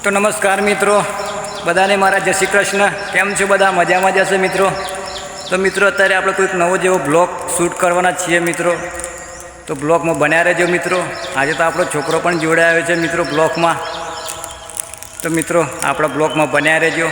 તો નમસ્કાર મિત્રો, બધાને મારા જય શ્રી કૃષ્ણ. કેમ છો બધા? મજામાં જશે મિત્રો. તો મિત્રો અત્યારે આપણે કોઈક નવો જેવો બ્લોગ શૂટ કરવાના છીએ મિત્રો, તો બ્લોગમાં બન્યા રહેજો મિત્રો. આજે તો આપણો છોકરો પણ જોડાયો છે મિત્રો બ્લોગમાં, તો મિત્રો આપણા બ્લોગમાં બન્યા રહેજો.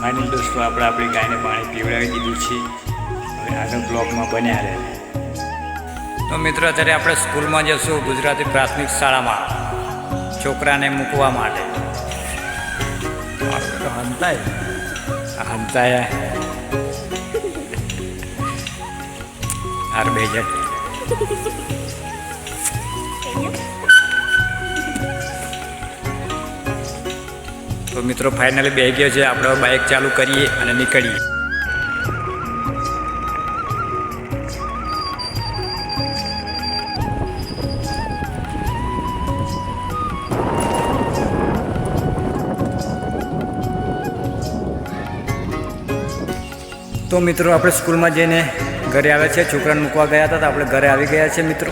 ફાઇનલ દોસ્તો, આપણે આપણી ગાયને પાણી પીવડાવી દીધું છે. હવે આગળ બ્લોગમાં બન્યા રહે. તો મિત્રો અત્યારે આપણે સ્કૂલમાં જશું, ગુજરાતી પ્રાથમિક શાળામાં છોકરાને મૂકવા માટે. હંતાય આર બેજટ. તો મિત્રો ફાઇનલી બેસી ગયો છે. આપણે બાઇક ચાલુ કરીએ અને નીકળીએ. તો મિત્રો આપણે સ્કૂલમાં જઈને ઘરે આવ્યા છે. છોકરાને મૂકવા ગયા હતા તો આપણે ઘરે આવી ગયા છે મિત્રો.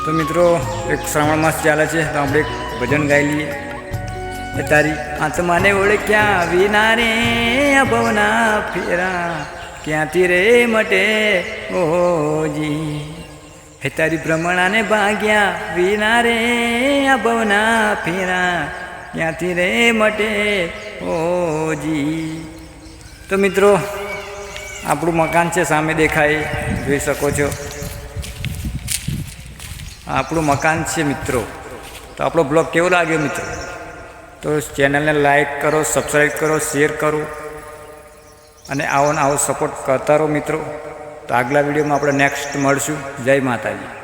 તો મિત્રો એક શ્રાવણ માસ ચાલે છે, તો આપણે એક ભજન ગાઈ લઈએ. તારી આત્માને ઓળખ્યા વિના રે ભવના ફેરા ક્યાંથી રે મટે ઓજી. હે તારી ભ્રમણાને ભાગ્યા વિના રે ભવના ફેરા ક્યાંથી રે મટે ઓજી. તો મિત્રો આપણું મકાન છે, સામે દેખાય, જોઈ શકો છો. આપણું મકાન છે મિત્રો. તો આપણો બ્લોગ કેવો લાગ્યો મિત્રો? તો ચેનલને લાઈક કરો, સબસ્ક્રાઈબ કરો, શેર કરો અને આવો ને આવો સપોર્ટ કરતા રહો મિત્રો. તો આગલા વિડીયોમાં આપણે નેક્સ્ટ મળશું. જય માતાજી.